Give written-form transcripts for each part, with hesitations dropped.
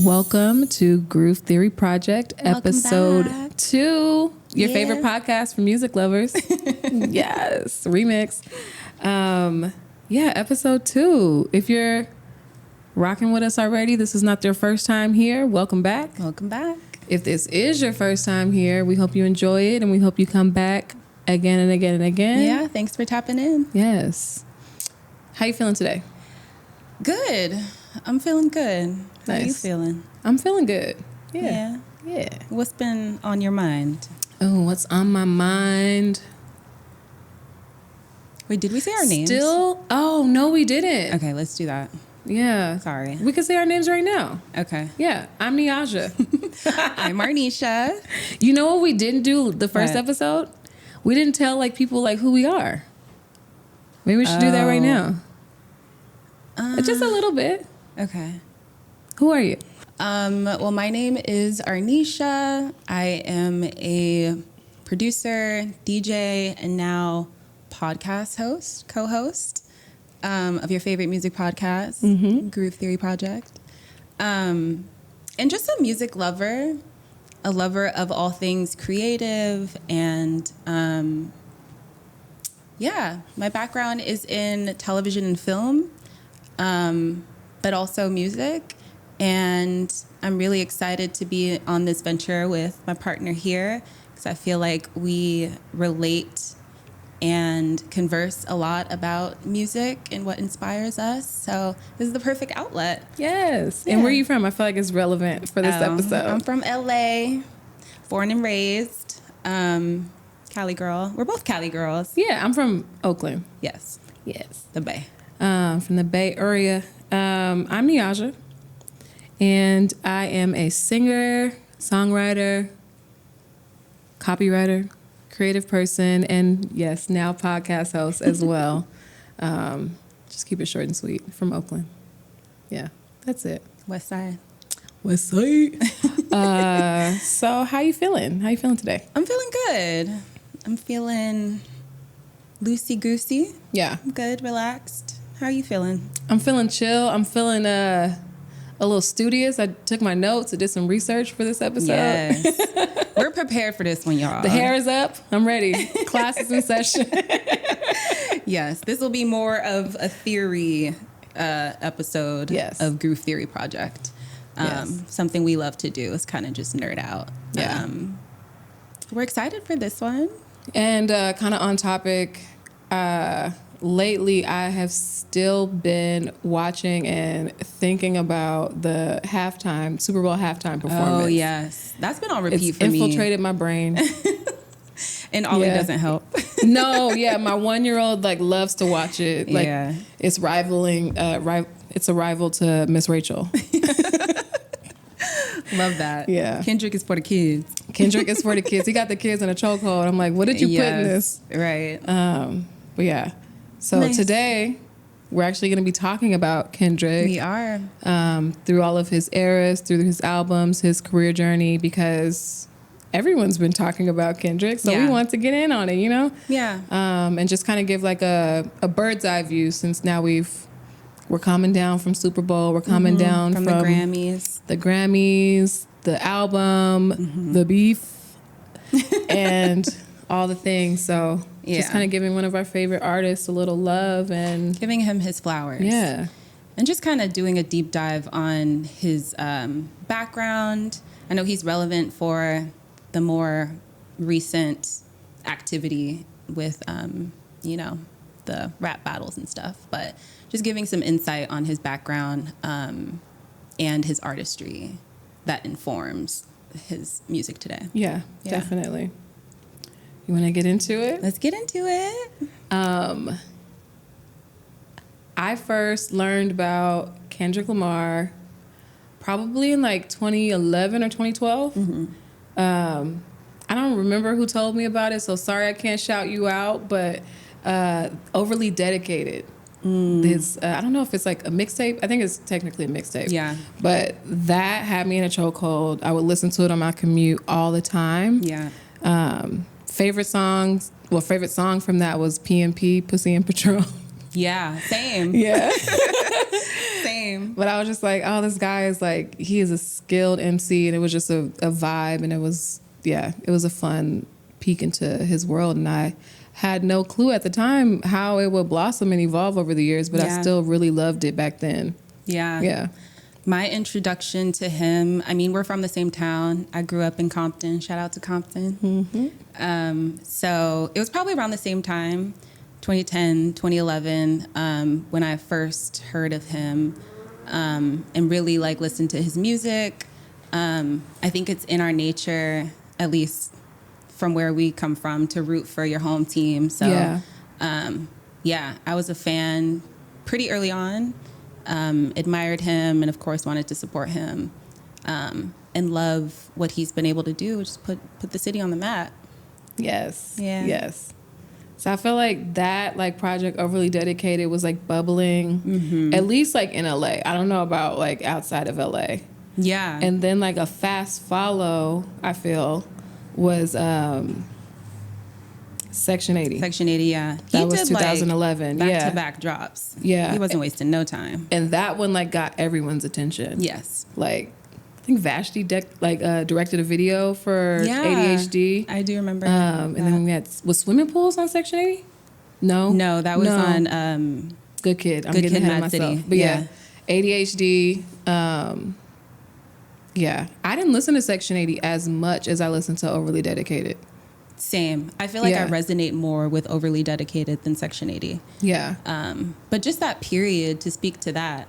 Welcome to Groove Theory Project, Welcome episode back. 2. Your Yeah. favorite podcast for music lovers. Yes, remix. Episode 2. If you're rocking with us already, this is not your first time here. Welcome back. Welcome back. If this is your first time here, we hope you enjoy it and we hope you come back again and again and again. Yeah, thanks for tapping in. Yes. How you feeling today? Good. I'm feeling good. How Nice. you feeling? I'm feeling good. Yeah. What's been on your mind? Oh, what's on my mind? Wait, did we say our names? Still? Oh, no, we didn't. Okay, let's do that. Yeah. Sorry. We can say our names right now. Okay. Yeah. I'm Neijah. I'm Arniesha. You know what we didn't do the first What? episode? We didn't tell people who we are. Maybe we should do that right now. Just a little bit. Okay. Who are you? Well, my name is Arniesha. I am a producer, DJ, and now podcast host, co-host of your favorite music podcast, Groove Theory Project. And just a music lover, a lover of all things creative. And my background is in television and film, but also music. And I'm really excited to be on this venture with my partner here because I feel like we relate and converse a lot about music and what inspires us. So this is the perfect outlet. Yes. Yeah. And where are you from? I feel like it's relevant for this episode. I'm from LA, born and raised, Cali girl. We're both Cali girls. Yeah, I'm from Oakland. Yes, Yes. the Bay. From the Bay Area. I'm Neijah. And I am a singer, songwriter, copywriter, creative person, and yes, now podcast host as well. Just keep it short and sweet. From Oakland. Yeah, that's it. West Side. West Side. So how you feeling? How you feeling today? I'm feeling good. I'm feeling loosey-goosey. Yeah. I'm good, relaxed. How are you feeling? I'm feeling chill. I'm feeling a little studious. I took my notes. I did some research for this episode. Yes. We're prepared for this one, y'all. The hair is up. I'm ready. Class is in session. Yes, this will be more of a theory episode of Groove Theory Project. Something we love to do is kind of just nerd out. Yeah. We're excited for this one. And kind of on topic, lately I have still been watching and thinking about the Super Bowl halftime performance. Oh, yes. That's been on repeat It's for me. infiltrated my brain. And Ollie doesn't help. No, yeah, my 1-year-old loves to watch it. It's rivaling. It's a rival to Miss Rachel. Love that. Yeah. Kendrick is for the kids. Kendrick is for the kids. He got the kids in a chokehold. I'm like, what did you put in this? Right. But yeah. So today we're actually going to be talking about Kendrick. We are. Through all of his eras, through his albums, his career journey, because everyone's been talking about Kendrick. So we want to get in on it, you know? Yeah. And just kind of give a bird's eye view, since now we're coming down from Super Bowl. We're coming down from the Grammys. The Grammys, the album, the beef, and all the things. So just kind of giving one of our favorite artists a little love and giving him his flowers. Yeah. And just kind of doing a deep dive on his background. I know he's relevant for the more recent activity with, the rap battles and stuff. But just giving some insight on his background and his artistry that informs his music today. Yeah, definitely. You want to get into it? Let's get into it. I first learned about Kendrick Lamar probably in 2011 or 2012. I don't remember who told me about it, so sorry I can't shout you out, but Overly Dedicated. I don't know if it's a mixtape. I think it's technically a mixtape. Yeah. But that had me in a chokehold. I would listen to it on my commute all the time. Yeah. Favorite song from that was PMP, Pussy and Patrol. Yeah, same. Yeah. Same. Same. But I was just like, oh, this guy is like, he is a skilled MC, and it was just a vibe, and it was a fun peek into his world, and I had no clue at the time how it would blossom and evolve over the years, but I still really loved it back then. Yeah. My introduction to him, I mean, we're from the same town. I grew up in Compton. Shout out to Compton. Mm-hmm. So it was probably around the same time, 2010, 2011, when I first heard of him, and really like listened to his music. I think it's in our nature, at least from where we come from, to root for your home team. So I was a fan pretty early on. Admired him, and of course wanted to support him, and love what he's been able to do, which is put the city on the map. Yes. So I feel like that like project Overly Dedicated was like bubbling, at least like in LA. I don't know about like outside of LA. Yeah. And then like a fast follow, I feel, was Section 80. Section 80, yeah. That was 2011. Like back-to-back drops. Yeah. He wasn't wasting no time. And that one like got everyone's attention. Yes. Like, I think Vashti directed a video for ADHD. I do remember. And then we had, was Swimming Pools on Section 80? No, that was on Good Kid. I'm Good getting Kid, ahead of Mad myself. City. But ADHD. I didn't listen to Section 80 as much as I listened to Overly Dedicated. Same. I feel like I resonate more with Overly Dedicated than Section 80. Yeah. But just that period, to speak to that,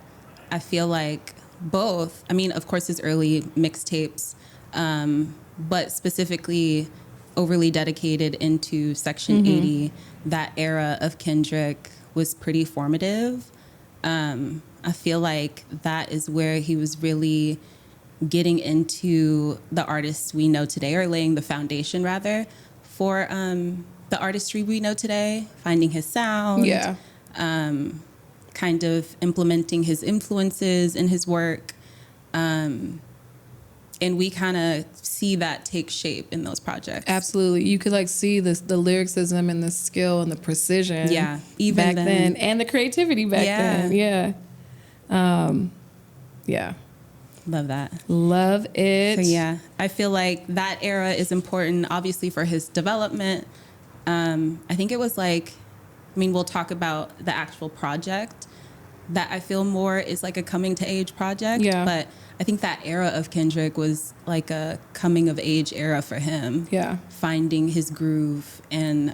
I feel like both, I mean, of course, his early mixtapes, but specifically Overly Dedicated into Section 80, that era of Kendrick was pretty formative. I feel like that is where he was really getting into the artists we know today, or laying the foundation rather for the artistry we know today, finding his sound, kind of implementing his influences in his work. And we kind of see that take shape in those projects. Absolutely. You could like see the lyricism and the skill and the precision even back then, and the creativity back then. Love that. Love it. So I feel like that era is important, obviously, for his development. I think it was like, I mean, we'll talk about the actual project that I feel more is like a coming to age project. Yeah. But I think that era of Kendrick was like a coming of age era for him. Yeah. Finding his groove and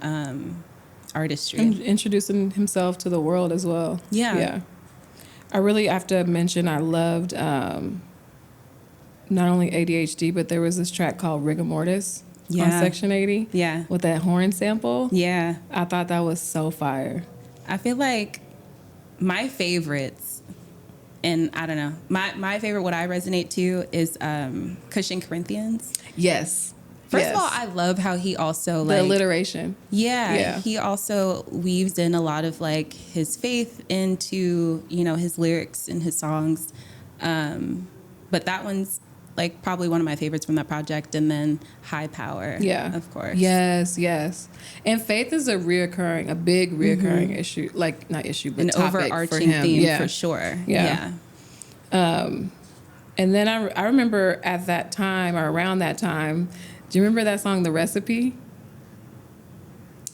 artistry. And introducing himself to the world as well. Yeah. I really have to mention I loved not only ADHD, but there was this track called Rigor Mortis on Section 80. Yeah. With that horn sample. Yeah. I thought that was so fire. I feel like my favorites, and I don't know, my favorite, what I resonate to is Cushing Corinthians. Yes. First of all, I love how he also the alliteration. Yeah. He also weaves in a lot of like his faith into, you know, his lyrics and his songs. But that one's like probably one of my favorites from that project. And then High Power. Yeah. Of course. Yes. And faith is a big reoccurring issue. Like, not issue, but an topic overarching for him. theme for sure. Yeah. And then I remember at that time, or around that time, do you remember that song, The Recipe?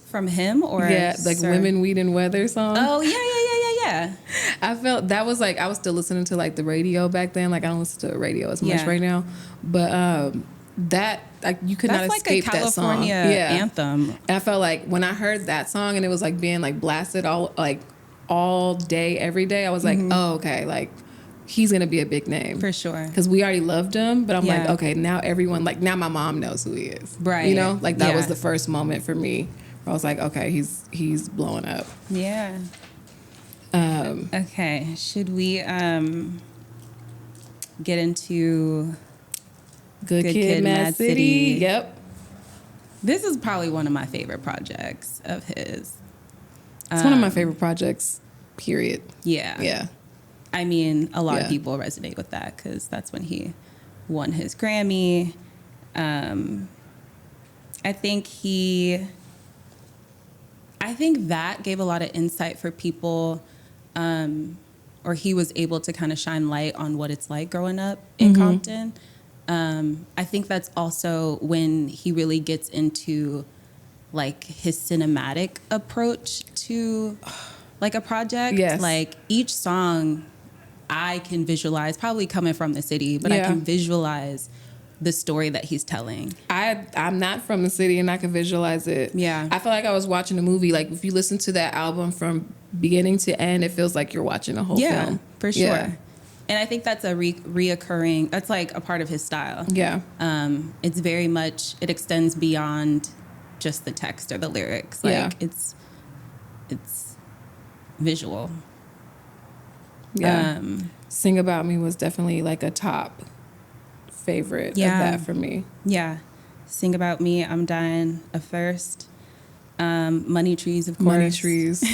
From him, or like Women, Weed, and Weather song? Oh, yeah. I felt that was like, I was still listening to like the radio back then. Like, I don't listen to radio as much right now. But that, like, you could not escape that song. That's like a California anthem. And I felt like when I heard that song and it was like being like blasted all day, every day, I was like, oh, okay, like, he's going to be a big name. For sure. Because we already loved him, but I'm like, okay, now everyone, like, now my mom knows who he is. Right. You know? Like, that was the first moment for me where I was like, okay, he's blowing up. Yeah. Okay. Should we get into Good Kid, Mad City? Yep. This is probably one of my favorite projects of his. It's one of my favorite projects, period. Yeah. I mean, a lot of people resonate with that because that's when he won his Grammy. I think that gave a lot of insight for people, or or he was able to kind of shine light on what it's like growing up in Compton. I think that's also when he really gets into like his cinematic approach to like a project. Yes. Like each song I can visualize, probably coming from the city, but I can visualize the story that he's telling. I'm not from the city and I can visualize it. Yeah. I feel like I was watching a movie. Like if you listen to that album from beginning to end, it feels like you're watching a whole film. For sure. Yeah. And I think that's a reoccurring, that's like a part of his style. Yeah. It's very much, it extends beyond just the text or the lyrics. Like it's visual. Yeah. Sing About Me was definitely like a top favorite of that for me. Yeah. Sing About Me, I'm Dying, A First. Money Trees, of course. Money Trees.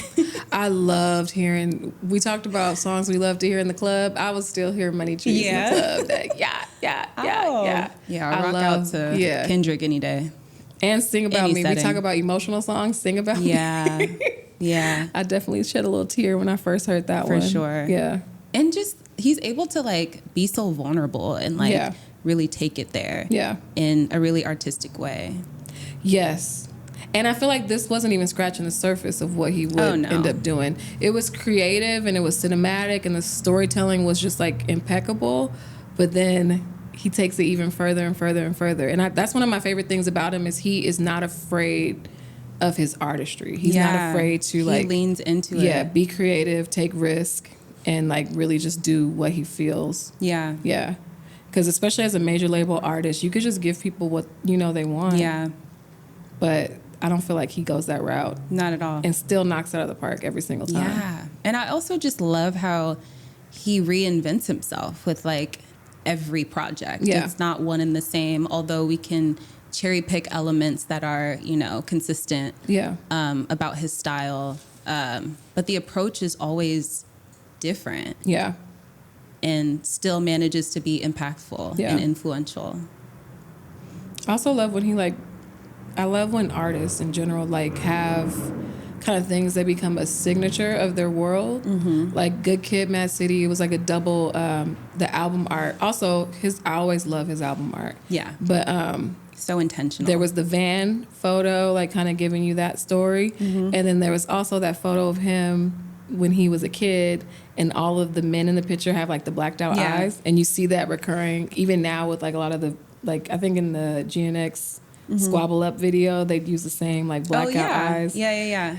I loved hearing, we talked about songs we love to hear in the club. I was still hearing Money Trees in the club. That, yeah. I rock out to Kendrick any day. And Sing About Any Me. setting. We talk about emotional songs, Sing About Me. Yeah. I definitely shed a little tear when I first heard that one. For sure. Yeah. And just, he's able to like be so vulnerable and like really take it there. Yeah. In a really artistic way. Yes. And I feel like this wasn't even scratching the surface of what he would end up doing. It was creative and it was cinematic and the storytelling was just like impeccable. But then he takes it even further and further and further. And that's one of my favorite things about him is he is not afraid of his artistry. He's not afraid to like... He leans into it. Yeah, be creative, take risk, and like really just do what he feels. Yeah. Yeah. Because especially as a major label artist, you could just give people what you know they want. Yeah. But I don't feel like he goes that route. Not at all. And still knocks it out of the park every single time. Yeah. And I also just love how he reinvents himself with like every project. Yeah. It's not one and the same, although we can cherry pick elements that are, you know, consistent about his style. But the approach is always different. Yeah. And still manages to be impactful and influential. I also love when I love when artists in general like have kind of things that become a signature of their world. Like Good Kid, Mad City, it was like a double, the album art. Also, I always love his album art. Yeah. But so intentional. There was the van photo, like kind of giving you that story. And then there was also that photo of him when he was a kid and all of the men in the picture have like the blacked out eyes. And you see that recurring even now with like a lot of the, like I think in the GNX Squabble Up video, they'd use the same like blacked out eyes. Yeah.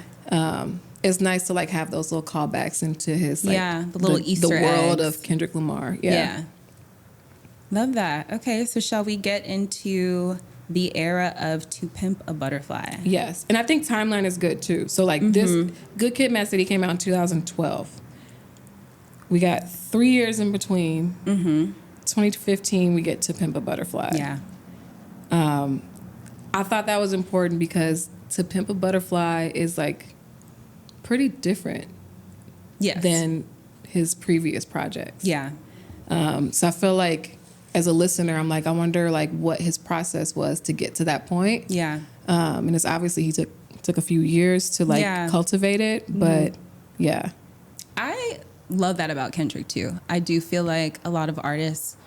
It's nice to like have those little callbacks into his like the little Easter the world eggs. of Kendrick Lamar. Yeah. Love that. Okay, so shall we get into the era of To Pimp a Butterfly? Yes. And I think timeline is good too. So like this Good Kid, Mad City came out in 2012. We got 3 years in between. 2015 we get To Pimp a Butterfly. Yeah. I thought that was important because To Pimp a Butterfly is like pretty different than his previous projects. Yeah. So I feel like as a listener, I'm like, I wonder like what his process was to get to that point. Yeah. And it's obviously he took a few years to like cultivate it, but yeah. I love that about Kendrick too. I do feel like a lot of artists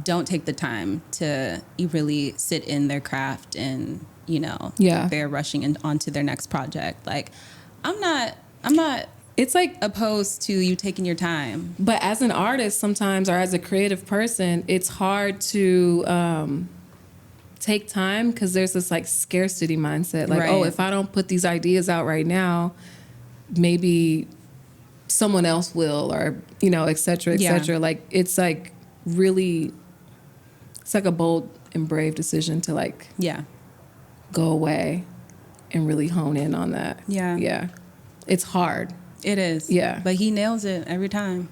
don't take the time to really sit in their craft and, you know, they're rushing onto their next project. Like, I'm not it's like opposed to you taking your time. But as an artist sometimes, or as a creative person, it's hard to take time because there's this like scarcity mindset. Like, oh, if I don't put these ideas out right now, maybe someone else will, or, you know, et cetera, et cetera. Like, it's like really, it's like a bold and brave decision to like go away and really hone in on that. Yeah. It's hard. It is. Yeah. But he nails it every time.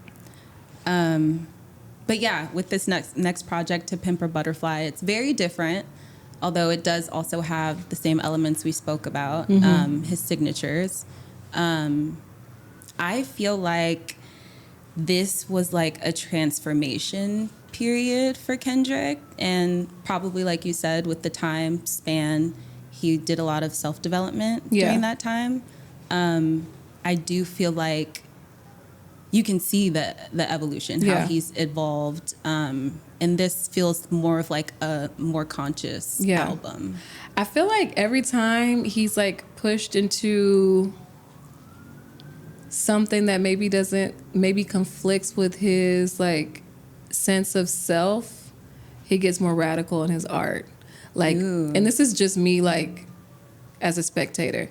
But yeah, with this next project, To Pimp a Butterfly, it's very different, although it does also have the same elements we spoke about, his signatures. I feel like this was like a transformation period for Kendrick, and probably, like you said, with the time span, he did a lot of self-development during that time. I do feel like, you can see the evolution, how he's evolved. And this feels more of like a more conscious album. I feel like every time he's like pushed into something that maybe conflicts with his like sense of self, he gets more radical in his art. Like, and this is just me like as a spectator.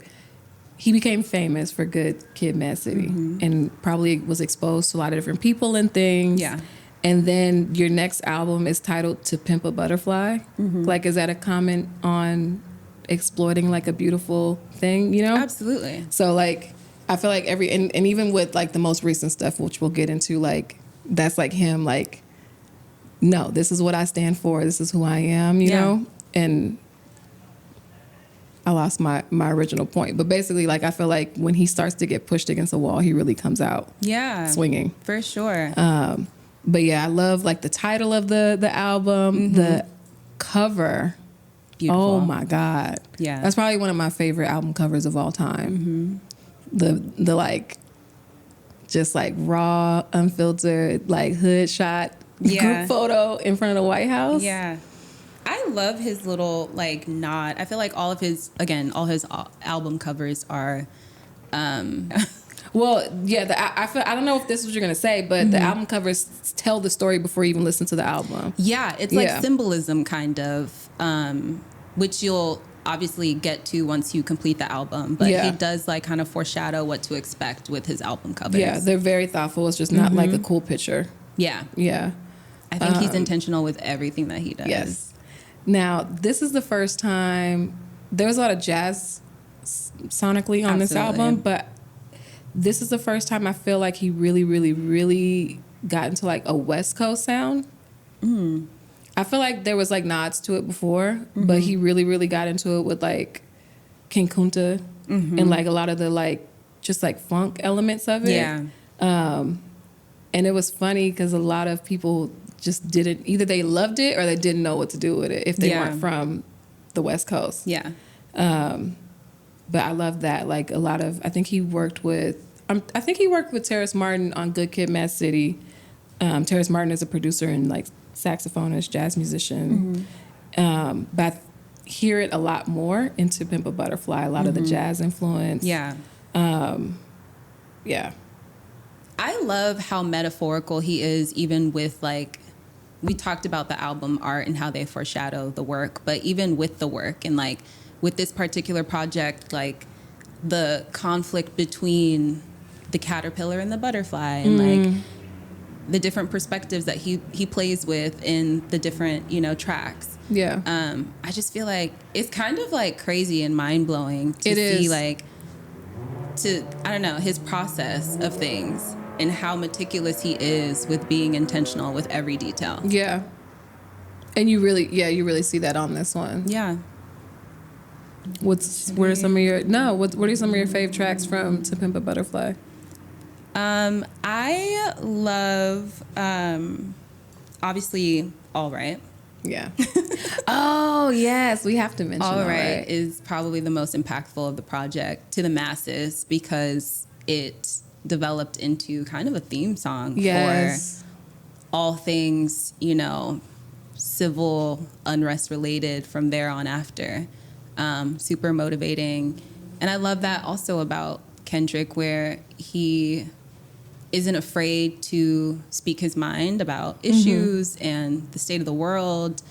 He became famous for Good Kid, Mad City, and probably was exposed to a lot of different people and things. Yeah. And then your next album is titled To Pimp a Butterfly. Like, is that a comment on exploiting like a beautiful thing, you know? Absolutely. So like, I feel like and even with like the most recent stuff, which we'll get into, like, that's like him, like, no, this is what I stand for. This is who I am, you know? And I lost my original point, but basically, like, I feel like when he starts to get pushed against a wall, he really comes out swinging. For sure. But yeah, I love like the title of the album, the cover. Beautiful. Oh my God. Yeah. That's probably one of my favorite album covers of all time. The like, just like raw, unfiltered, like hood shot group photo in front of the White House. Yeah. I love his little like nod. I feel like all his album covers are well, yeah, I don't know if this is what you're going to say, but the album covers tell the story before you even listen to the album. Yeah, it's like symbolism kind of, which you'll obviously get to once you complete the album. But he does like kind of foreshadow what to expect with his album covers. Yeah, they're very thoughtful. It's just not like a cool picture. Yeah. Yeah. I think he's intentional with everything that he does. Yes. Now, this is the first time, there was a lot of jazz sonically on this album, but this is the first time I feel like he really, really, really got into like a West Coast sound. I feel like there was like nods to it before, but he really, really got into it with like King Kunta and like a lot of the like, just like funk elements of it. Yeah. And it was funny because a lot of people just didn't, either they loved it or they didn't know what to do with it if they weren't from the West Coast. Yeah. But I love that. Like a lot of, I think he worked with Terrace Martin on Good Kid, Mad City. Terrace Martin is a producer and like saxophonist, jazz musician. But I hear it a lot more in To Pimp a Butterfly, a lot of the jazz influence. Yeah. Yeah. I love how metaphorical he is, even with like, we talked about the album art and how they foreshadow the work, but even with the work and like with this particular project, like the conflict between the caterpillar and the butterfly and like the different perspectives that he plays with in the different, you know, tracks. Yeah. I just feel like it's kind of like crazy and mind blowing to see like, I don't know, his process of things and how meticulous he is with being intentional with every detail. Yeah. And you really see that on this one. Yeah. What are some of your fave tracks from To Pimp a Butterfly? I love obviously All Right. Yeah. Oh, yes, we have to mention All Right is probably the most impactful of the project to the masses because it developed into kind of a theme song for all things, you know, civil unrest related from there on after. Super motivating. And I love that also about Kendrick, where he isn't afraid to speak his mind about issues and the state of the world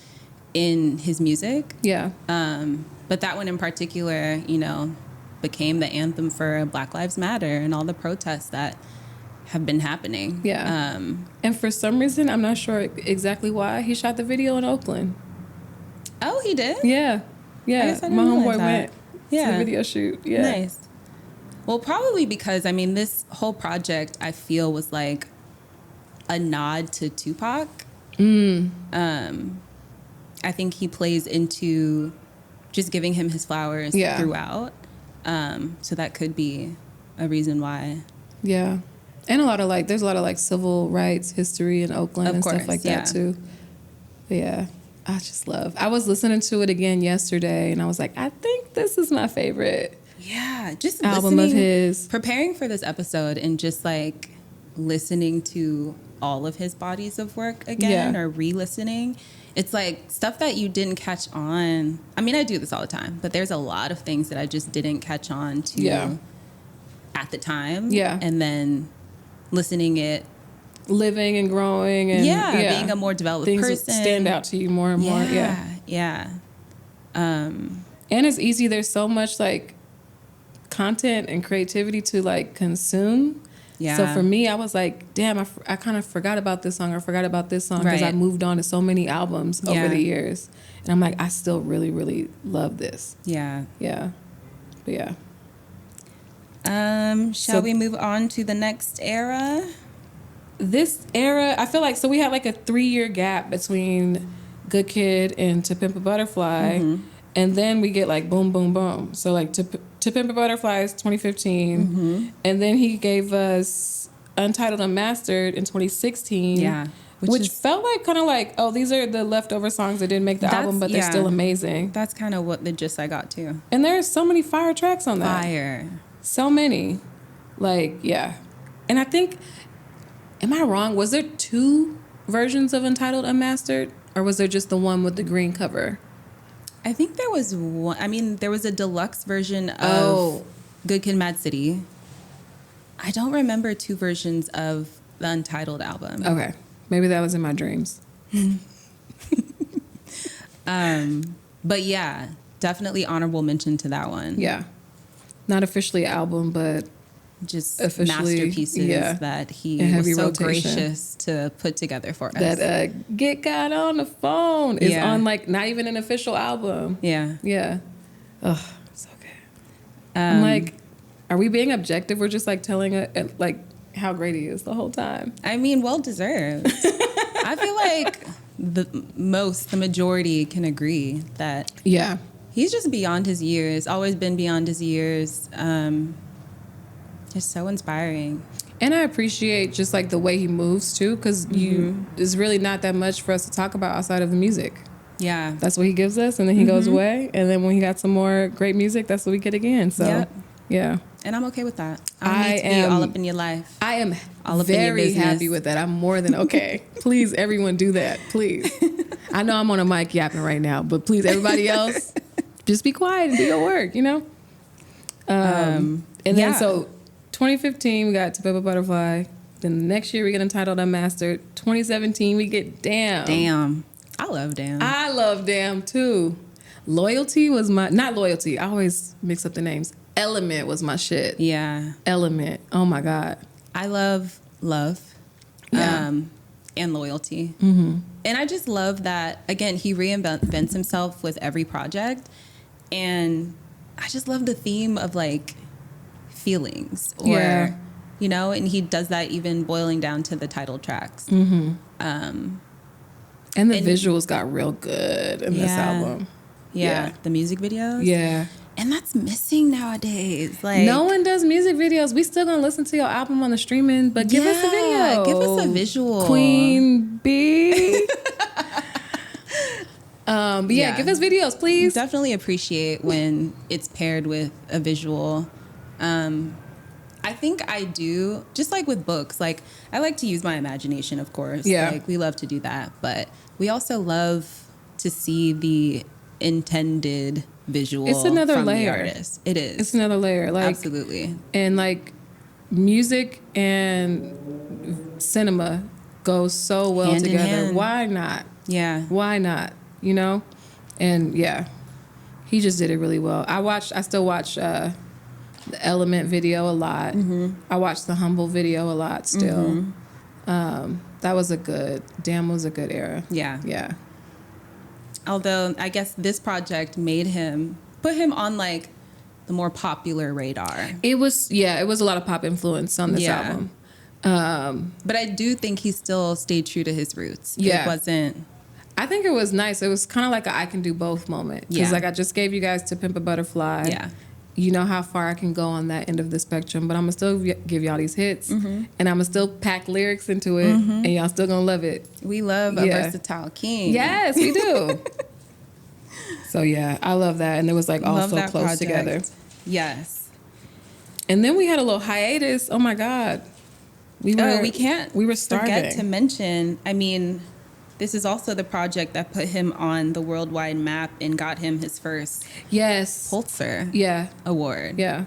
in his music. Yeah. But that one in particular, you know, became the anthem for Black Lives Matter and all the protests that have been happening. Yeah. And for some reason, I'm not sure exactly why, he shot the video in Oakland. Oh, he did? Yeah. Yeah. My homeboy went to the video shoot. Yeah. Nice. Well, probably because, I mean, this whole project, I feel, was like a nod to Tupac. I think he plays into just giving him his flowers throughout. So that could be a reason why. Yeah. And there's a lot of like civil rights history in Oakland and stuff like that too. But yeah. I was listening to it again yesterday and I was like, I think this is my favorite just album of his. Preparing for this episode and just like listening to all of his bodies of work again or re-listening, it's like stuff that you didn't catch on. I mean, I do this all the time, but there's a lot of things that I just didn't catch on to at the time. Yeah. And then listening it, living and growing and being a more developed things person, stand out to you more and more. And it's easy. There's so much like content and creativity to like consume. So for me, I was like, damn, I kind of forgot about this song or forgot about this song because I moved on to so many albums over the years. And I'm like, I still really, really love this. Yeah. But shall we move on to the next era? This era, I feel like, so we had like a 3-year gap between Good Kid and To Pimp a Butterfly. Mm-hmm. And then we get like boom, boom, boom. So like To Pimp a Butterfly is 2015. Mm-hmm. And then he gave us Untitled Unmastered in 2016. Yeah. Which felt like kind of like, oh, these are the leftover songs that didn't make the album, but they're still amazing. That's kind of what the gist I got too. And there's so many fire tracks on that. Fire. So many. Like, yeah. And I think, am I wrong? Was there 2 versions of Untitled Unmastered? Or was there just the one with the green cover? I think there was one. I mean, there was a deluxe version of Good Kid, Mad City. I don't remember 2 versions of the Untitled album. Okay. Maybe that was in my dreams. But yeah, definitely honorable mention to that one. Yeah. Not officially an album, but just masterpieces that he was so gracious to put together for us. That Get God on the Phone is on like not even an official album. Yeah. Oh, so good. I'm like, are we being objective? We're just like telling it like how great he is the whole time. I mean, well deserved. I feel like the majority can agree that he's just beyond his years. Always been beyond his years. It's so inspiring. And I appreciate just like the way he moves too, because there's really not that much for us to talk about outside of the music. Yeah. That's what he gives us, and then he goes away. And then when he got some more great music, that's what we get again. So, yeah. And I'm okay with that. I need to be all up in your life. I am all up very in your business. Happy with that. I'm more than okay. Please, everyone do that. Please. I know I'm on a mic yapping right now, but please, everybody else, just be quiet and do your work, you know? And then so 2015, we got To Pimp a Butterfly. Then the next year, we get Untitled Unmastered. 2017, we get Damn. Damn. I love Damn. I love Damn, too. Loyalty was not Loyalty. I always mix up the names. Element was my shit. Yeah. Element. Oh, my God. I love and Loyalty. Mm-hmm. And I just love that, again, he reinvents himself with every project. And I just love the theme of, like, feelings or you know, and he does that even boiling down to the title tracks. And the visuals got real good in this album. The music videos. And that's missing nowadays. Like, no one does music videos. We still gonna listen to your album on the streaming, but give us a video. Give us a visual. Queen B. But give us videos, please. Definitely appreciate when it's paired with a visual. I think I do, just like with books, like I like to use my imagination, of course. Like we love to do that, but we also love to see the intended visual. It's another from layer. The artist. It is. It's another layer. Like, absolutely. And like music and cinema go so well hand together. In hand. Why not? Yeah. Why not? You know? And he just did it really well. I still watch the Element video a lot. I watched the Humble video a lot still. That was Damn was a good era. Yeah. Although I guess this project put him on like the more popular radar. It was a lot of pop influence on this album. But I do think he still stayed true to his roots. It wasn't. I think it was nice. It was kind of like I can do both moment. Because like I just gave you guys To Pimp a Butterfly. Yeah. You know how far I can go on that end of the spectrum, but I'm going to still give y'all these hits, and I'm going to still pack lyrics into it, and y'all still going to love it. We love a versatile king. Yes, we do. So, I love that, and it was like all so close project. Together. Yes. And then we had a little hiatus. Oh, my God. We were. we can't. We were starving. Forget to mention. I mean, this is also the project that put him on the worldwide map and got him his first Pulitzer award. Yeah.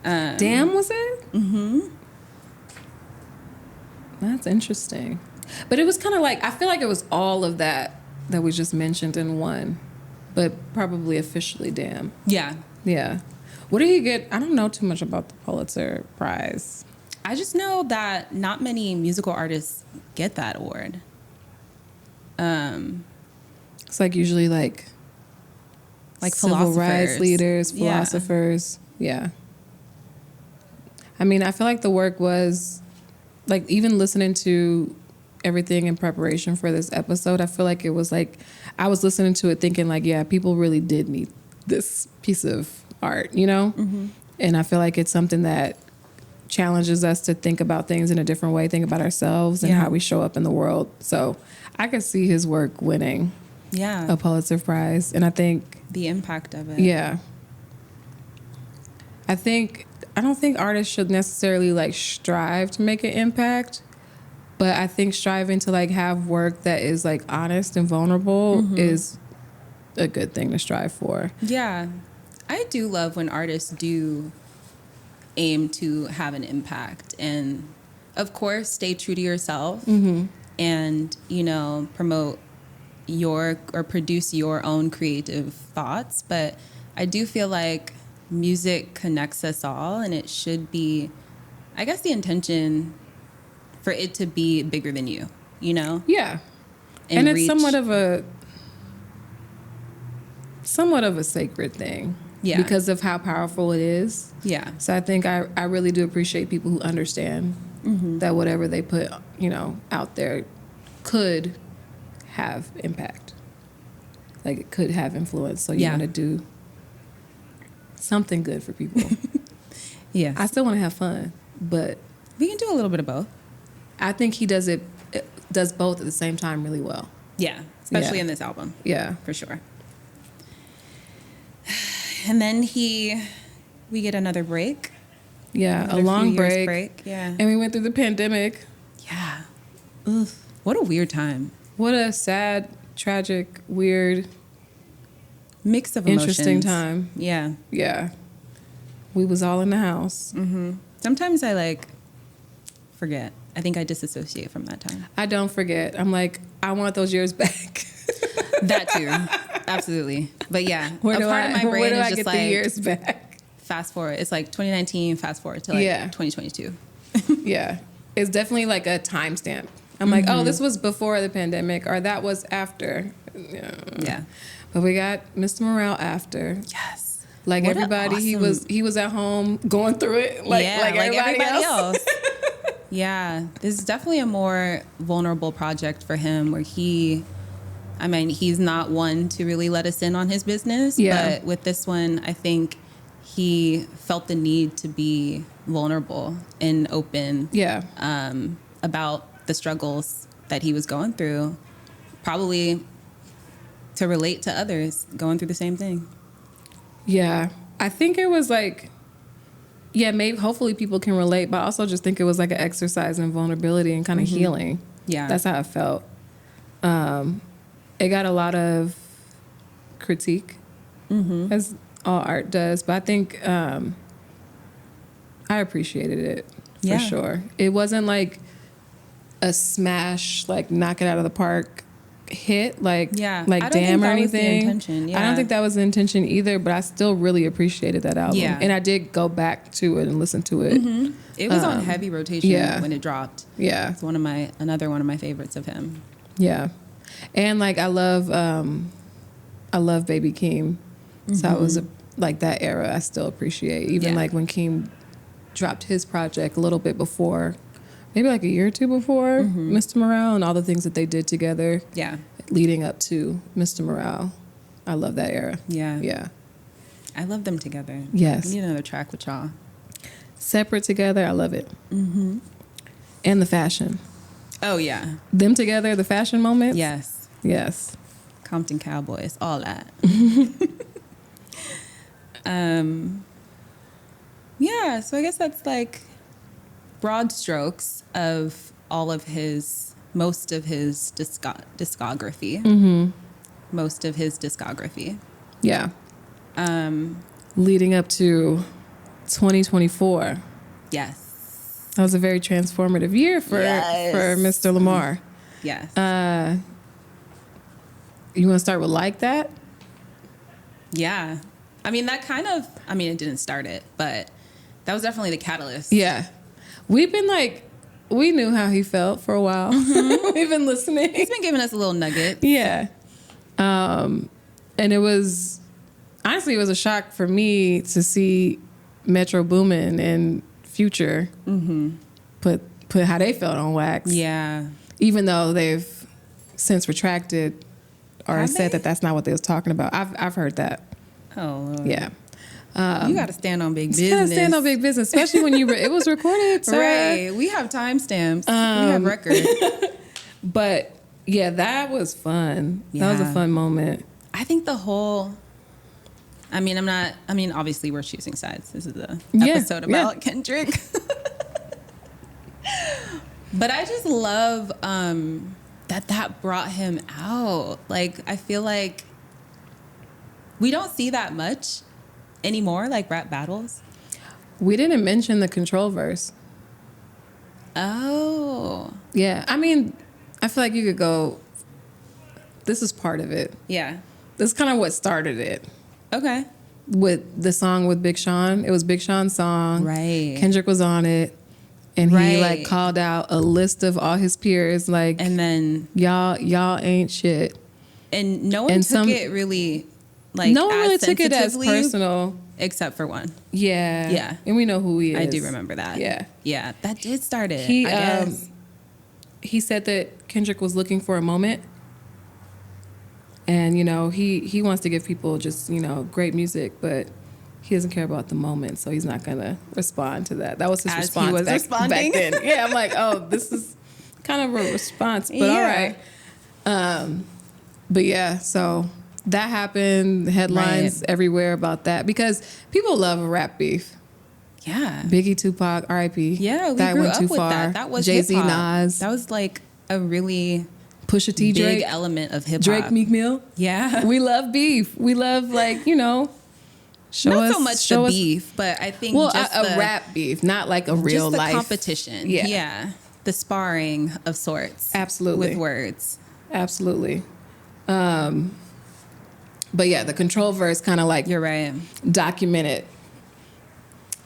Damn, was it? Mm-hmm. That's interesting. But it was kind of like, I feel like it was all of that we just mentioned in one, but probably officially Damn. Yeah. Yeah. What do you get? I don't know too much about the Pulitzer Prize. I just know that not many musical artists get that award. It's like usually like civil rights leaders, philosophers. Yeah. I mean, I feel like the work was, like, even listening to everything in preparation for this episode, I feel like it was like, I was listening to it thinking like, yeah, people really did need this piece of art, you know? Mm-hmm. And I feel like it's something that challenges us to think about things in a different way, think about ourselves and how we show up in the world. So I could see his work winning a Pulitzer Prize. And I think the impact of it. Yeah. I don't think artists should necessarily like strive to make an impact, but I think striving to like have work that is like honest and vulnerable is a good thing to strive for. Yeah. I do love when artists do aim to have an impact and, of course, stay true to yourself and, you know, promote or produce your own creative thoughts. But I do feel like music connects us all, and it should be, I guess, the intention for it to be bigger than you, you know? Yeah. And it's somewhat of a sacred thing. Yeah. Because of how powerful it is. Yeah. So I think I really do appreciate people who understand that whatever they put, you know, out there could have impact. Like it could have influence. So you want to do something good for people. Yeah. I still want to have fun, but we can do a little bit of both. I think he does both at the same time really well. Yeah. Especially in this album. Yeah. For sure. And then we get another break. Yeah, a long break. Yeah. And we went through the pandemic. Yeah. Ugh. What a weird time. What a sad, tragic, weird, mix of emotions. Interesting time. Yeah. Yeah. We was all in the house. Mm-hmm. Sometimes I forget. I think I disassociate from that time. I don't forget. I'm like, I want those years back. That too. Absolutely. But yeah, part of my brain is just the years back? Fast forward. It's like 2019, fast forward to 2022. Yeah. It's definitely like a timestamp. I'm like, oh, this was before the pandemic, or that was after. Yeah. But we got Mr. Morale after. Yes. Like what everybody, he was at home going through it. Like everybody else. Yeah. This is definitely a more vulnerable project for him where he's not one to really let us in on his business. Yeah. But with this one, I think he felt the need to be vulnerable and open. Yeah. About the struggles that he was going through, probably to relate to others going through the same thing. Yeah. I think it was like, maybe hopefully people can relate, but I also just think it was like an exercise in vulnerability and kind of healing. Yeah. That's how it felt. It got a lot of critique, as all art does, but I think I appreciated it for sure. It wasn't like a smash, like knock it out of the park hit, like Damn or anything. I don't think that was the intention either, but I still really appreciated that album. Yeah. And I did go back to it and listen to it. It was on heavy rotation when it dropped. Yeah. It's another one of my favorites of him. Yeah. And like I love Baby Keem. So I was like that era I still appreciate. Even like when Keem dropped his project a little bit before, maybe like a year or two before Mr. Morale, and all the things that they did together. Yeah. Leading up to Mr. Morale. I love that era. Yeah. Yeah. I love them together. Yes. We need another track with y'all. Separate together, I love it. And the fashion. Oh, yeah. Them together, the fashion moments? Yes. Yes. Compton Cowboys, all that. Yeah, so I guess that's like broad strokes of most of his discography. Mm-hmm. Most of his discography. Yeah. Leading up to 2024. Yes. That was a very transformative year for Mr. Lamar. Yes. You want to start with Like That? Yeah. I mean, it didn't start it, but that was definitely the catalyst. Yeah. We've been we knew how he felt for a while. Mm-hmm. We've been listening. He's been giving us a little nugget. Yeah. And it was a shock for me to see Metro Boomin and Future put how they felt on wax. Yeah. Even though they've since retracted or said that that's not what they was talking about. I've heard that. Oh, Lord. Yeah. You got to stand on big business. You got to stand on big business, especially when it was recorded. So. Right. We have timestamps. We have records. But yeah, that was fun. Yeah. That was a fun moment. I think obviously we're choosing sides. This is the episode about Kendrick. But I just love that brought him out. I feel like we don't see that much anymore, rap battles. We didn't mention the control verse. Oh. Yeah. I mean, I feel like you could go, this is part of it. Yeah. This is kind of what started it. Okay. With the song with Big Sean. It was Big Sean's song. Right. Kendrick was on it. And he called out a list of all his peers, and then y'all ain't shit. And no one took it really no one really took it as personal. Except for one. Yeah. Yeah. And we know who he is. I do remember that. Yeah. Yeah. That did start it. He said that Kendrick was looking for a moment. And, he wants to give people just, great music, but he doesn't care about the moment, so he's not going to respond to that. That was his response back then. Yeah, I'm like, oh, this is kind of a response, but all right. But yeah, so that happened, headlines everywhere about that, because people love a rap beef. Yeah. Biggie, Tupac, R.I.P. Yeah, we that grew went up too with far. that. That was Jay-Z, hip-hop. Nas. That was a really Pusha T, big Drake element of hip-hop. Drake, Meek Mill. Yeah. We love beef. We love, not so much the beef, but I think just a rap beef, not like a real life competition. Yeah. The sparring of sorts. Absolutely. With words. Absolutely. But yeah, the control verse kind of you're right, documented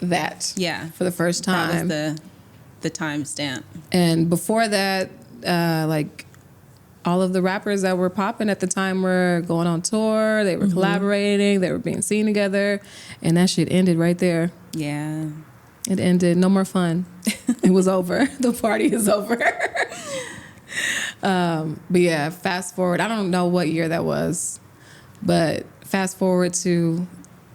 that. Yeah. For the first time. That was the timestamp. And before that, all of the rappers that were popping at the time were going on tour. They were collaborating. They were being seen together. And that shit ended right there. Yeah. It ended. No more fun. It was over. The party is over. But yeah, fast forward. I don't know what year that was. But fast forward to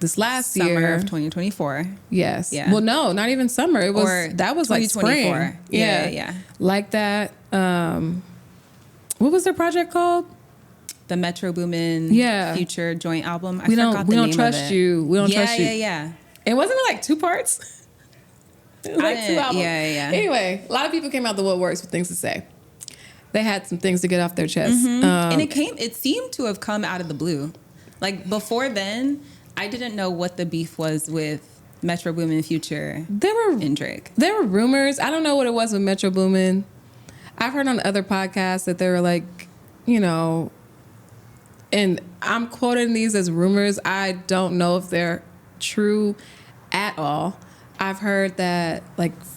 this last summer year. of 2024. Yes. Yeah. Well, no, not even summer. It was that was like spring. Yeah. Like that. What was their project called? The Metro Boomin Future joint album. We don't trust you. We don't trust you. Yeah. And wasn't it 2 parts? It was 2 albums. Yeah. Anyway, a lot of people came out the woodworks with things to say. They had some things to get off their chest. And it seemed to have come out of the blue. Before then, I didn't know what the beef was with Metro Boomin, Future, and Drake. There were rumors. I don't know what it was with Metro Boomin. I've heard on other podcasts that they were and I'm quoting these as rumors. I don't know if they're true at all. I've heard that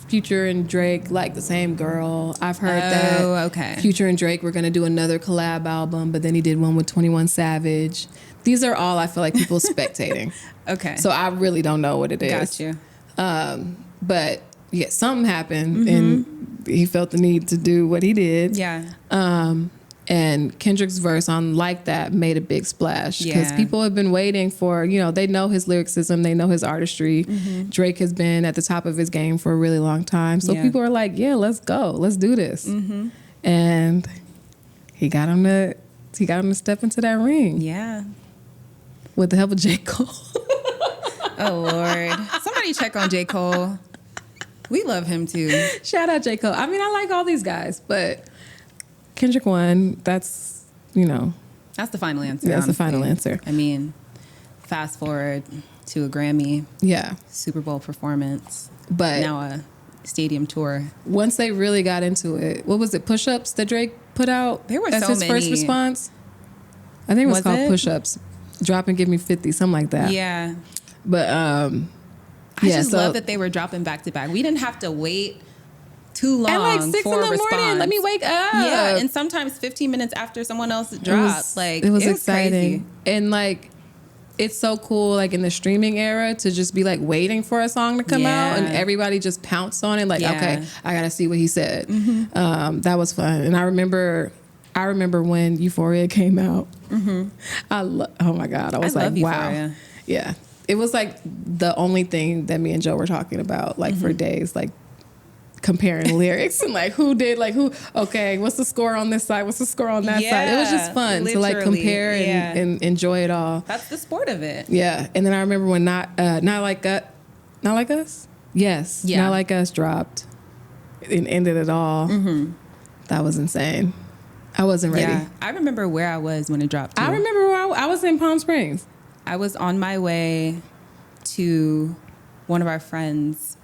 Future and Drake the same girl. I've heard that Future and Drake were going to do another collab album, but then he did one with 21 Savage. These are all I feel like people spectating. Okay. So I really don't know what it is. Got you. But yeah, something happened and he felt the need to do what he did. Yeah. And Kendrick's verse on Like That made a big splash because people have been waiting for, they know his lyricism, they know his artistry. Drake has been at the top of his game for a really long time. So people are like, yeah, let's go. Let's do this. And he got him to step into that ring. Yeah. With the help of J. Cole. Oh, Lord. Somebody check on J. Cole. We love him too. Shout out J. Cole. I mean, I like all these guys, but Kendrick won. That's, That's the final answer. That's honestly. the final answer. I mean, fast forward to a Grammy. Yeah. Super Bowl performance. But now a stadium tour. Once they really got into it, what was it? Push-ups that Drake put out? There were as so his many. first response. I think it was called it? Push-ups. Drop and give me 50, something like that. Yeah. But I just love that they were dropping back to back. We didn't have to wait too long at like 6 for in a the response. morning. Let me wake up. Yeah, and sometimes 15 minutes after someone else dropped. It was exciting. Crazy. And like, it's so cool, like in the streaming era, to just be like waiting for a song to come out and everybody just pounced on it. Like, okay, I gotta see what he said. That was fun. And I remember when Euphoria came out. Oh my God, I was like, wow. Euphoria. Yeah, it was like the only thing that me and Joe were talking about, like for days, like comparing lyrics and like who did like who. Okay, what's the score on this side? What's the score on that side? It was just fun to like compare and enjoy it all. That's the sport of it. Yeah, and then I remember when Not Like Us. Yes, Yeah. Not Like Us dropped and ended it all. That was insane. I wasn't ready. Yeah, I remember where I was when it dropped. Too. I remember where I was in Palm Springs. I was on my way to one of our friends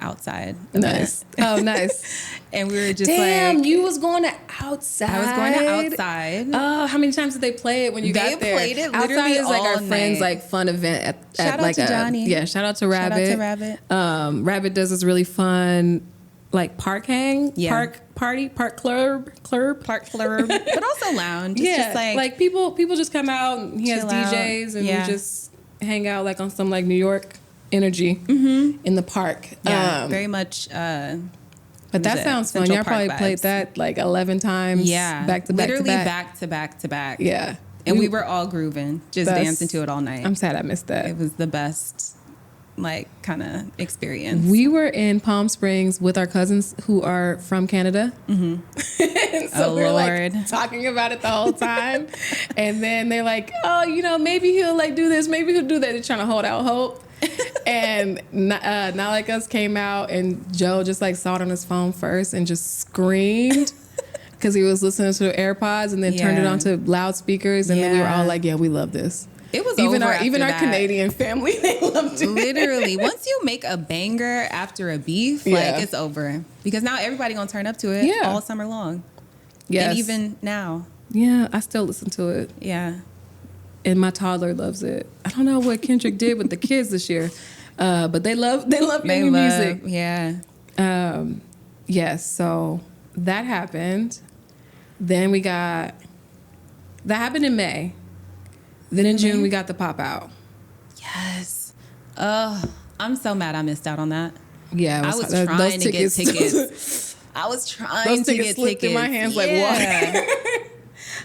outside. Nice. Oh, nice. And we were just Damn, you was going to outside. I was going to outside. Oh, how many times did they play it when you got there? They played it outside literally is like all our friends' night. like fun event at Shout out like to Johnny. Yeah, shout out to Rabbit. Shout out to Rabbit. Rabbit does this really fun like park hang, park party, park club, but also lounge. It's just like people just come out and he has chill out. DJs and Yeah. we just hang out like on some like New York energy in the park. Yeah, very much. But that sounds fun. Central Y'all probably Park played vibes. that like 11 times. Yeah, back to back literally to back. back to back to back. Yeah, and we were all grooving, just dancing to it all night. I'm sad I missed that. It was the best, like, kind of experience. We were in Palm Springs with our cousins who are from Canada. And so we were like talking about it the whole time. And then they're like, oh, maybe he'll like do this, maybe he'll do that. They're trying to hold out hope. And Not Like Us came out and Joe just like saw it on his phone first and just screamed because he was listening to the AirPods and then turned it on to loudspeakers. And then we were all like, yeah, we love this. It was even over our even our that. Canadian family, they loved it. Literally, once you make a banger after a beef, like it's over because now everybody gonna turn up to it all summer long. Yes, and even now. Yeah, I still listen to it. Yeah, and my toddler loves it. I don't know what Kendrick did with the kids this year, but they love your new music. Yeah. Yes. So that happened. Then that happened in May. Then in June, we got the pop out. Yes. I'm so mad I missed out on that. Yeah. I was trying to get tickets. I was trying to get tickets. In my hands like water.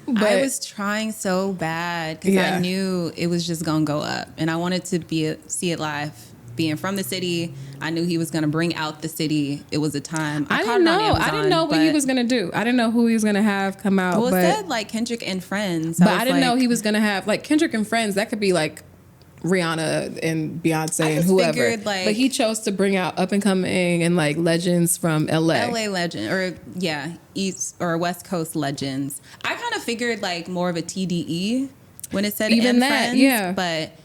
But I was trying so bad because I knew it was just going to go up. And I wanted to see it live. Being from the city, I knew he was going to bring out the city. It was a time. I didn't know. Amazon, I didn't know what he was going to do. I didn't know who he was going to have come out. Well, it said like Kendrick and Friends. But I didn't know he was going to have like Kendrick and Friends. That could be like Rihanna and Beyonce and whoever. Figured, like, but he chose to bring out up and coming and like legends from LA. LA legend or East or West Coast legends. I kind of figured like more of a TDE when it said even and that, Friends, but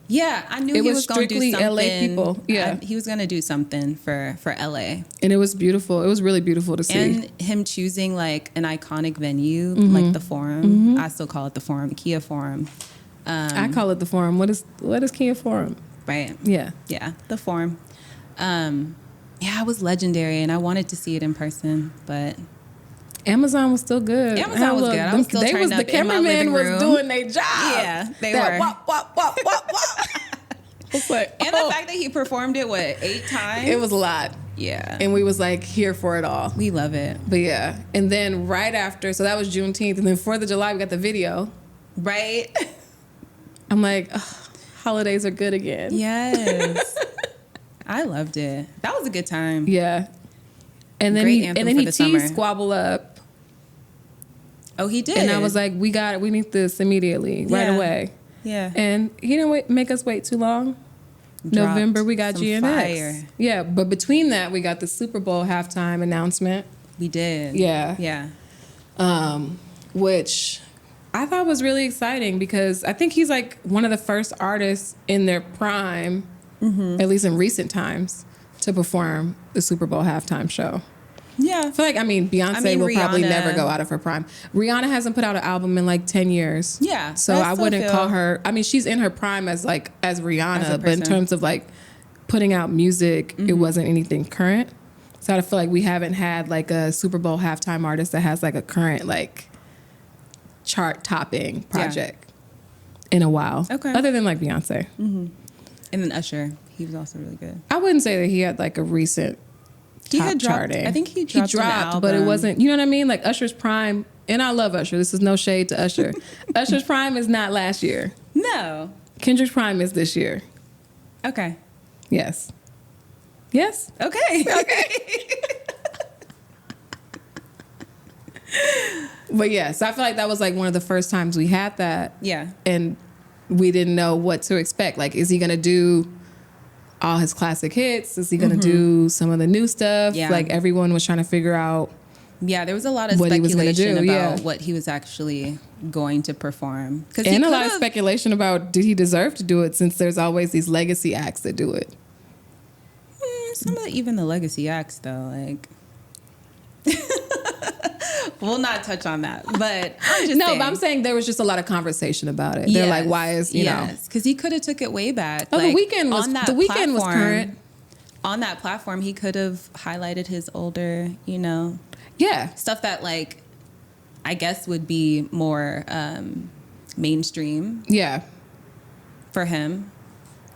yeah, I knew it he was going to do strictly something. LA people. Yeah, he was going to do something for LA, and it was beautiful. It was really beautiful to see. And him choosing like an iconic venue like the Forum. I still call it the Forum, Kia Forum. I call it the Forum. What is Kia Forum? Right. Yeah, the Forum. It was legendary, and I wanted to see it in person, but Amazon was still good. Amazon was good. I was still turned up the cameraman was doing their job. Yeah, they were. Wop, wop, wop, wop, wop. It's like, and the fact that he performed it 8 times. It was a lot. Yeah. And we was like here for it all. We love it. But yeah. And then right after, so that was Juneteenth, and then 4th of July we got the video. Right. I'm like, holidays are good again. Yes. I loved it. That was a good time. Yeah. And then he teased Squabble Up. Oh, he did. And I was like, we need this immediately, right away. Yeah. And he didn't make us wait too long. November, we got some GNX. fire. Yeah, but between that, we got the Super Bowl halftime announcement. We did. Yeah. Yeah. Which I thought was really exciting because I think he's like one of the first artists in their prime, at least in recent times, to perform the Super Bowl halftime show. Yeah. I feel like, Beyonce will probably Rihanna- never go out of her prime. Rihanna hasn't put out an album in like 10 years. Yeah. So I wouldn't call her, she's in her prime as Rihanna, but in terms of like putting out music, it wasn't anything current. So I feel like we haven't had like a Super Bowl halftime artist that has like a current like chart topping project in a while. Okay. Other than like Beyonce. Mm-hmm. And then Usher, he was also really good. I wouldn't say that he had like a recent top charting. I think he dropped an album. But it wasn't, you know what I mean? Like Usher's prime, and I love Usher. This is no shade to Usher. Usher's prime is not last year. No. Kendrick's prime is this year. Okay. Yes. Yes? Okay. But yeah, so I feel like that was like one of the first times we had that. Yeah. And we didn't know what to expect. Like, is he going to do all his classic hits? Is he going to do some of the new stuff? Yeah. Like, everyone was trying to figure out. Yeah, there was a lot of what speculation do, about what he was actually going to perform. And a lot of speculation about, did he deserve to do it, since there's always these legacy acts that do it. Some of even the legacy acts, though, like... We'll not touch on that, but I'm just saying. But I'm saying there was just a lot of conversation about it. They're like, why is, you know. Because he could have took it way back. Oh, like, the Weeknd was current. On that platform, he could have highlighted his older, stuff that, like, I guess would be more mainstream. Yeah. For him.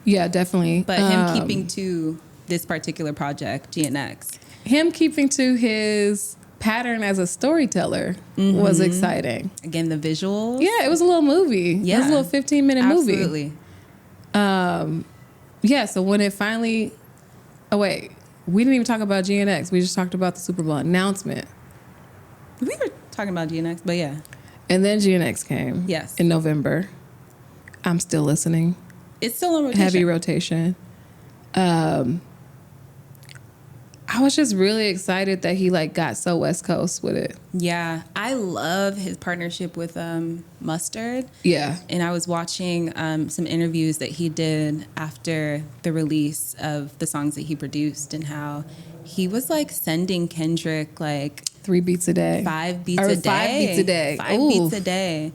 Yeah, definitely. But him keeping to this particular project, GNX. Him keeping to his pattern as a storyteller was exciting. Again, the visuals. Yeah, it was a little movie. Yeah. It was a little 15-minute movie. Absolutely. Yeah, so when it finally... Oh, wait. We didn't even talk about GNX. We just talked about the Super Bowl announcement. We were talking about GNX, but yeah. And then GNX came. Yes. In November. I'm still listening. It's still on rotation. Heavy rotation. I was just really excited that he like got so West Coast with it. Yeah, I love his partnership with Mustard. Yeah, and I was watching some interviews that he did after the release of the songs that he produced, and how he was like sending Kendrick like 3 beats a day, 5 beats a day, 5 beats a day, 5 beats a day.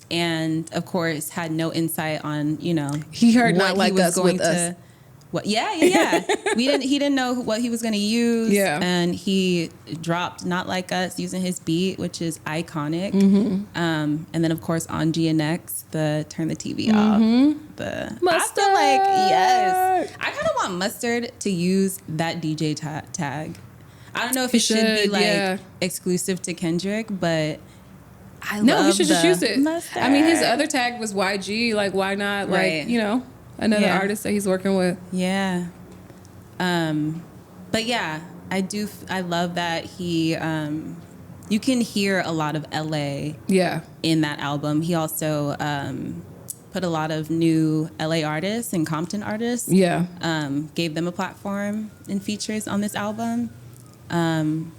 And of course had no insight on he heard Not Like Us with us. What? Yeah. He didn't know what he was going to use. Yeah. And he dropped Not Like Us using his beat, which is iconic. Mm-hmm. And then of course on GNX, the Turn the TV off. The Mustard. I feel like yes. I kind of want Mustard to use that DJ tag. I don't know if it should be like exclusive to Kendrick, but he should just use it. Mustard. I mean, his other tag was YG. Like, why not? Right. Like, another artist that he's working with. Yeah. But yeah, I love that he, you can hear a lot of LA in that album. He also put a lot of new LA artists and Compton artists. Yeah. Gave them a platform and features on this album. And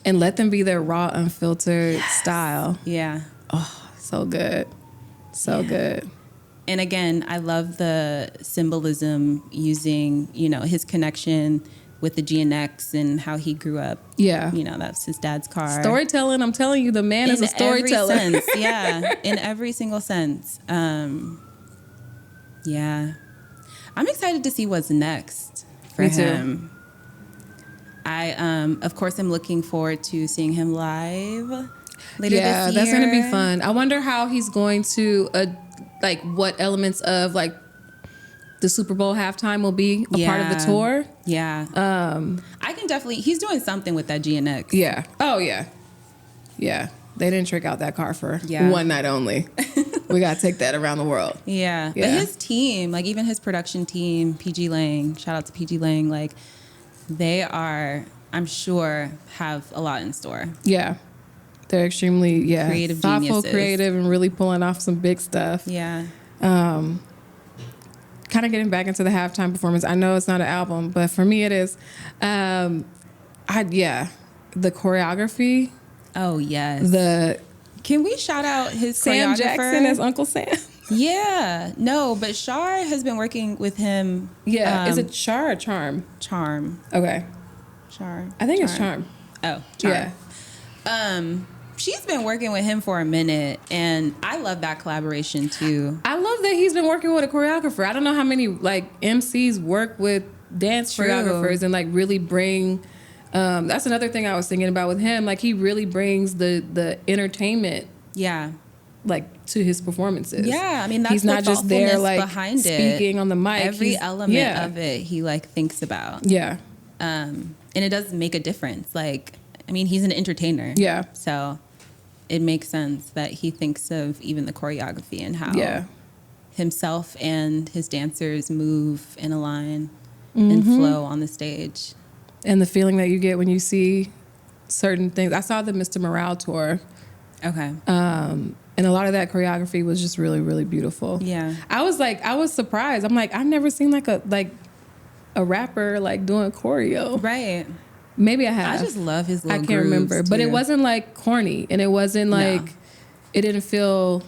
let them be their raw, unfiltered style. Yeah. Oh, so good. So good. And again, I love the symbolism using, his connection with the GNX and how he grew up. Yeah. That's his dad's car. Storytelling. I'm telling you, the man is a storyteller. In every sense. Yeah. In every single sense. Yeah. I'm excited to see what's next for him. I, of course, am looking forward to seeing him live later this year. Yeah, that's going to be fun. I wonder how he's going to... like what elements of like the Super Bowl halftime will be a part of the tour. Yeah. I can definitely, he's doing something with that GNX. Yeah. Oh yeah. Yeah. They didn't trick out that car for one night only. We got to take that around the world. Yeah. But his team, like even his production team, PG Lang, shout out to PG Lang, like they are, I'm sure, have a lot in store. Yeah. They're extremely, creative thoughtful, geniuses. creative, and really pulling off some big stuff. Yeah. kind of getting back into the halftime performance. I know it's not an album, but for me it is. The choreography. Oh yes. Can we shout out his Sam choreographer? Jackson as Uncle Sam? Yeah. No, but Shar has been working with him. Yeah. Is it Char or Charm? Charm. Okay. Char. I think it's Charm. Oh, Charm. Yeah. She's been working with him for a minute, and I love that collaboration too. I love that he's been working with a choreographer. I don't know how many like MCs work with dance choreographers and like really bring. That's another thing I was thinking about with him. Like he really brings the entertainment. Yeah. Like to his performances. Yeah, I mean that's he's not just there like behind speaking on the mic. Every element of it he like thinks about. Yeah. And it does make a difference. Like, I mean, he's an entertainer. Yeah. So it makes sense that he thinks of even the choreography and how himself and his dancers move and align and flow on the stage. And the feeling that you get when you see certain things. I saw the Mr. Morale tour. Okay. And a lot of that choreography was just really, really beautiful. Yeah. I was surprised. I'm like, I've never seen like a rapper like doing choreo. Right. Maybe I have. I just love his little I can't remember. too. But it wasn't like corny and it wasn't like, it didn't feel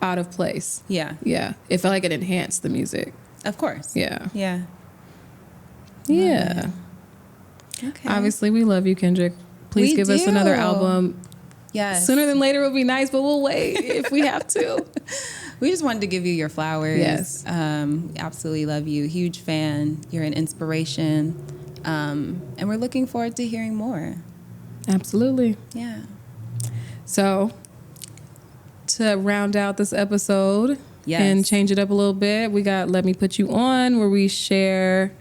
out of place. Yeah. Yeah. It felt like it enhanced the music. Of course. Yeah. Yeah. Yeah. Okay. Obviously, we love you, Kendrick. Please give us another album. Yes. Sooner than later would be nice, but we'll wait if we have to. We just wanted to give you your flowers. Yes. Absolutely love you. Huge fan. You're an inspiration. And we're looking forward to hearing more. Absolutely. Yeah. So, to round out this episode and change it up a little bit, we got Let Me Put You On, where we share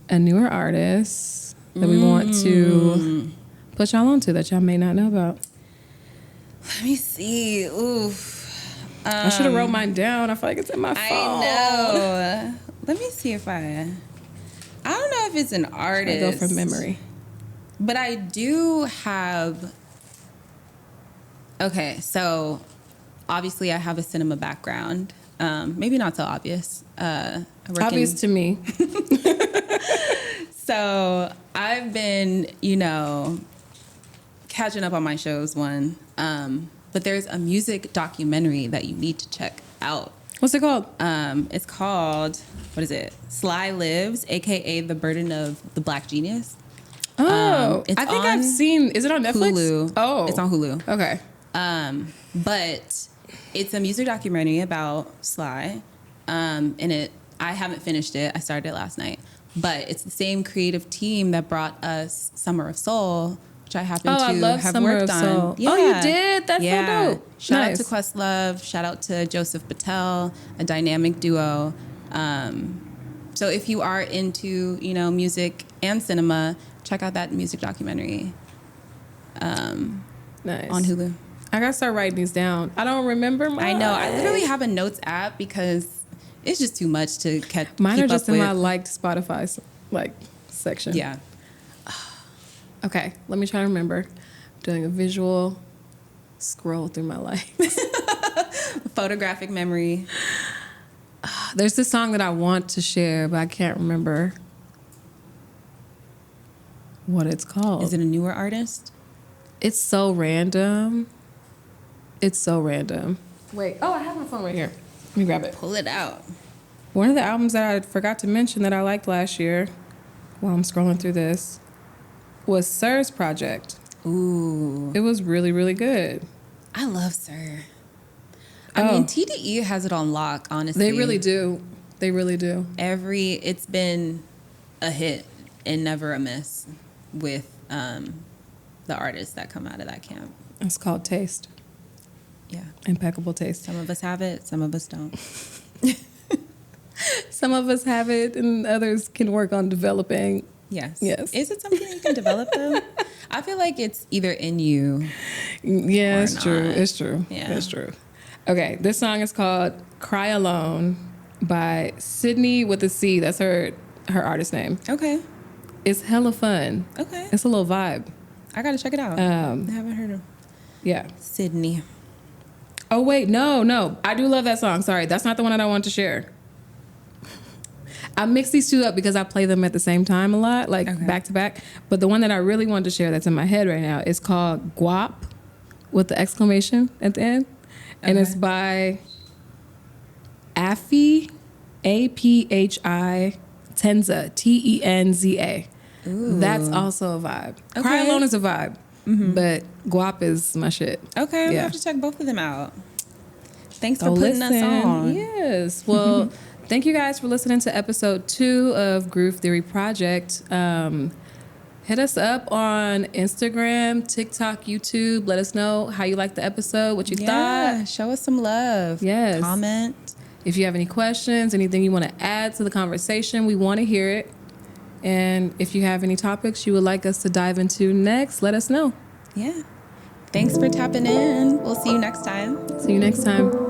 a newer artist that we want to put y'all onto that y'all may not know about. Let me see. Oof. I should have wrote mine down. I feel like it's in my phone. I know. Let me see if I don't know if it's an artist. I go from memory. But I do have. Okay, so obviously I have a cinema background. Maybe not so obvious. Obvious to me. So I've been, catching up on my shows, but there's a music documentary that you need to check out. What's it called? It's called, what is it? SLY Lives, a.k.a. The Burden of the Black Genius. Oh, I think I've seen, is it on Netflix? Hulu. Oh. It's on Hulu. Okay. But it's a music documentary about Sly. I haven't finished it. I started it last night. But it's the same creative team that brought us Summer of Soul, which I happen to have Summer worked of on. Soul. Yeah. Oh, you did? That's so dope. Shout out to Questlove. Shout out to Joseph Patel, a dynamic duo. So if you are into, music and cinema, check out that music documentary on Hulu. I gotta start writing these down. I don't remember mine. I know. I literally have a notes app because it's just too much to keep Mine are just up in with. my liked Spotify section. Yeah. Okay, let me try to remember. I'm doing a visual scroll through my life. Photographic memory. There's this song that I want to share, but I can't remember what it's called. Is it a newer artist? It's so random. It's so random. Wait. Oh, I have my phone right here. Let me grab it. Pull it out. One of the albums that I forgot to mention that I liked last year while I'm scrolling through this was Sir's project. Ooh. It was really, really good. I love Sir. I mean, TDE has it on lock, honestly. They really do. They really do. It's been a hit and never a miss with the artists that come out of that camp. It's called Taste. Yeah. Impeccable taste. Some of us have it, some of us don't. Some of us have it and others can work on developing. Yes. Yes. Is it something you can develop though? I feel like it's either in you. Yeah, it's not. true. It's true. Yeah. It's true. Okay, this song is called Cry Alone by Cydnee with a C. That's her artist name. Okay. It's hella fun. Okay. It's a little vibe. I gotta check it out. I haven't heard of Yeah. Cydnee. Oh, wait. No. I do love that song. Sorry. That's not the one that I want to share. I mix these two up because I play them at the same time a lot, like back to back. But the one that I really wanted to share that's in my head right now is called Guap with the exclamation at the end. And it's by Aphi, Aphi Tenza, Tenza. That's also a vibe. Okay. Cry Alone is a vibe, but Guap is my shit. Okay, I'm gonna have to check both of them out. Thanks for putting us on. Yes. Well, thank you guys for listening to episode 2 of Groove Theory Project. Hit us up on Instagram, TikTok, YouTube. Let us know how you liked the episode, what you thought. Show us some love. Yes. Comment. If you have any questions, anything you want to add to the conversation, we want to hear it. And if you have any topics you would like us to dive into next, let us know. Yeah. Thanks for tapping in. We'll see you next time. See you next time.